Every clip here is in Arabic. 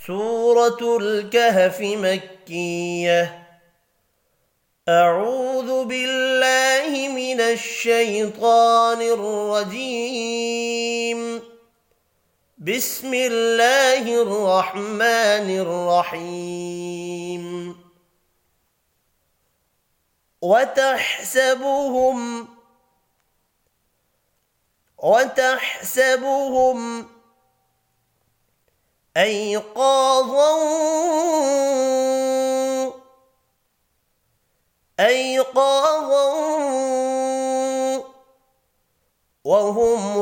سورة الكهف مكية. أعوذ بالله من الشيطان الرجيم. بسم الله الرحمن الرحيم. وتحسبهم أيقاظا وهم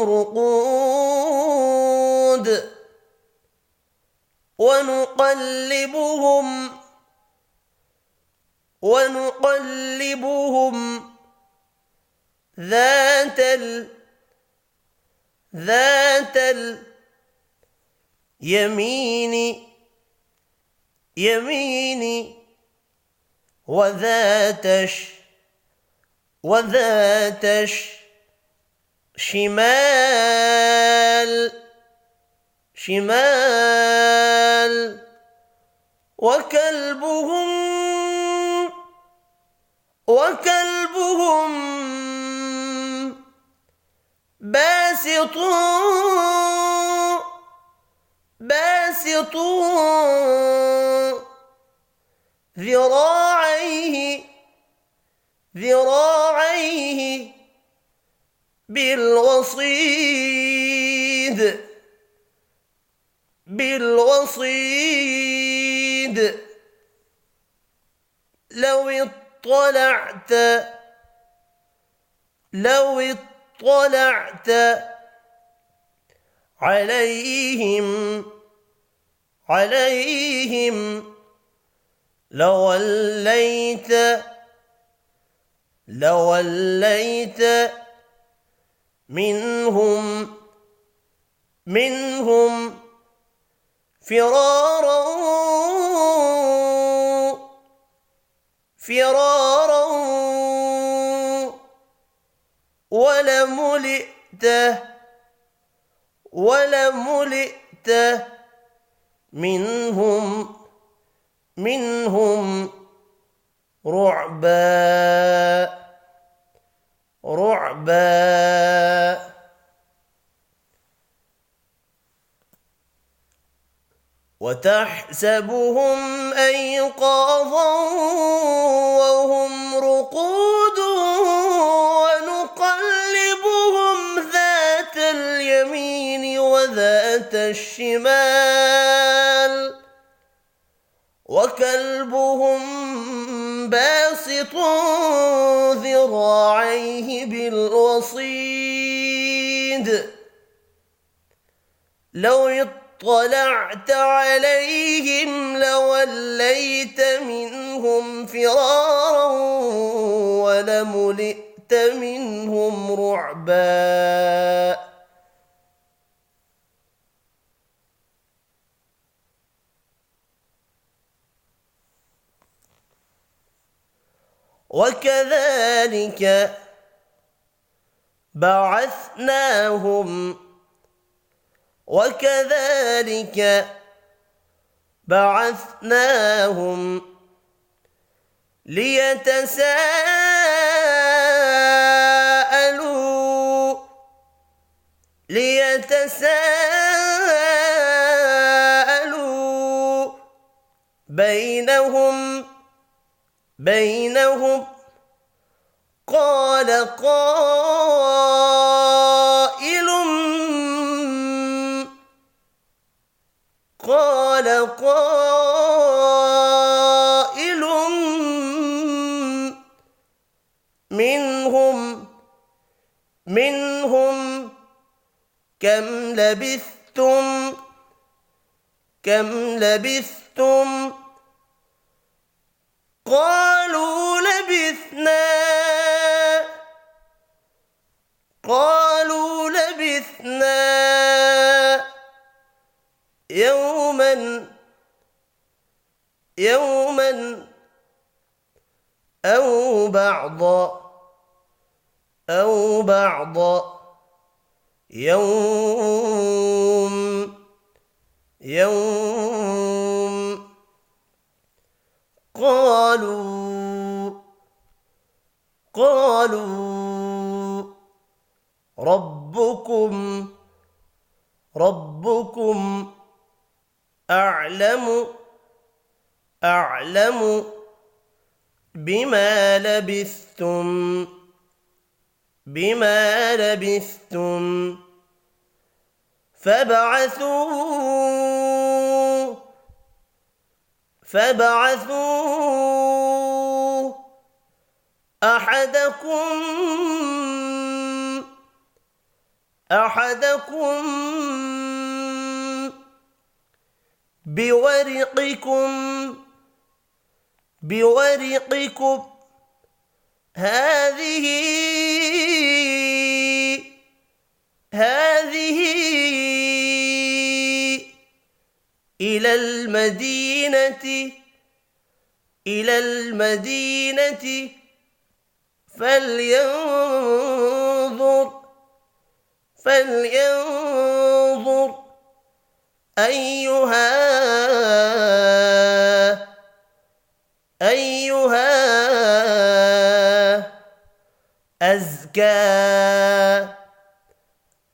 رقود ونقلبهم ذات اليمين وذات شمال وكلبهم باسط ذراعيه بالوصيد لو اطلعت عليهم لوليت منهم فرارا ولملئت منهم رعبا. وتحسبهم أيقاظا وهم رقود ونقلبهم ذات اليمين وذات الشمال وكلبهم باسط ذراعيه بالوصيد لو اطلعت عليهم لوليت منهم فرارا ولملئت منهم رعبا. وكذلك بعثناهم ليتساءلوا بينهم قال قائل منهم كم لبثتم قالوا لبثنا يوما أو بعض يوم يوم قالوا ربكم أعلم بما لبثتم فابعثوا أحدكم بورقكم هذه إلى المدينة فلينظر أيها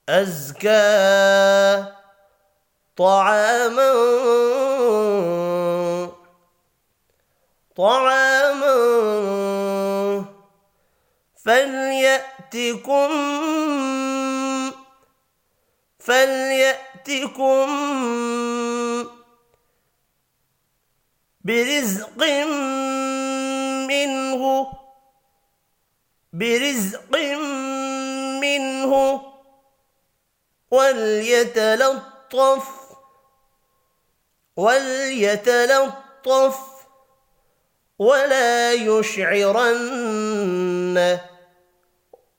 أزكى طعاما فليأتكم برزق منه وليتلطف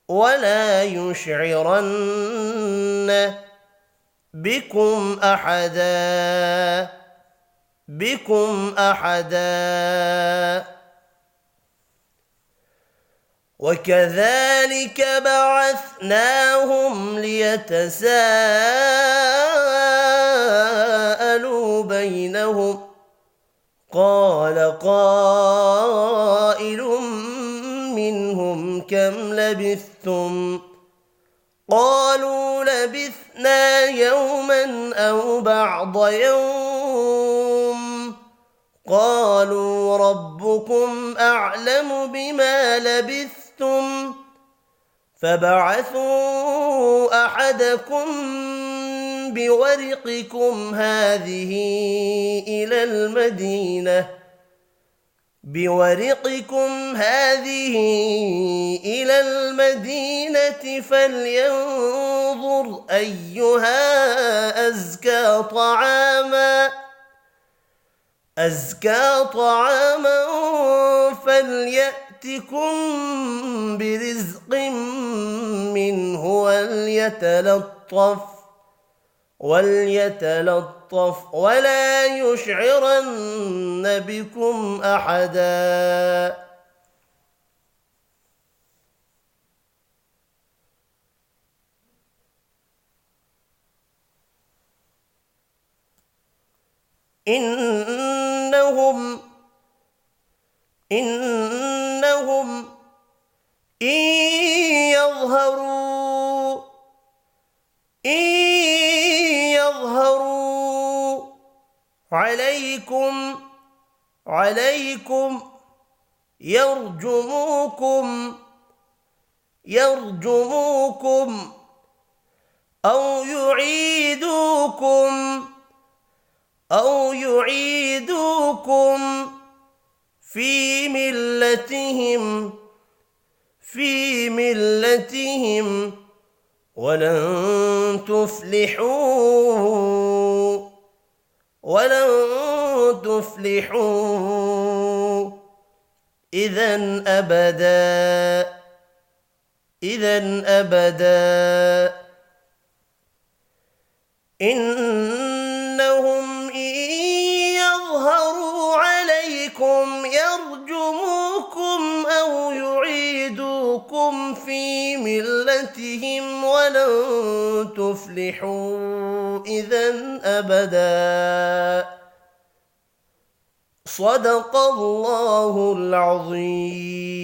ولا يشعرن بكم أحدا وكذلك بعثناهم ليتساءلوا بينهم قال قائل منهم كم لبثتم قالوا لبثنا يوما أو بعض يوم قالوا ربكم أعلم بما لبثتم فابعثوا أحدكم بورقكم هذه إلى المدينة فلينظر أيها أزكى طعاما فليأتكم برزق منه وليتلطف ولا يشعرن بكم أحدا إنهم إن يظهروا عليكم يرجموكم أو يعيدوكم في ملتهم ولن تفلحوا إذا أبدا إنهم إن يظهروا عليكم يرجموكم أو يعيدوكم في ملتهم ولن تفلحوا إذا أبدا. صدق الله العظيم.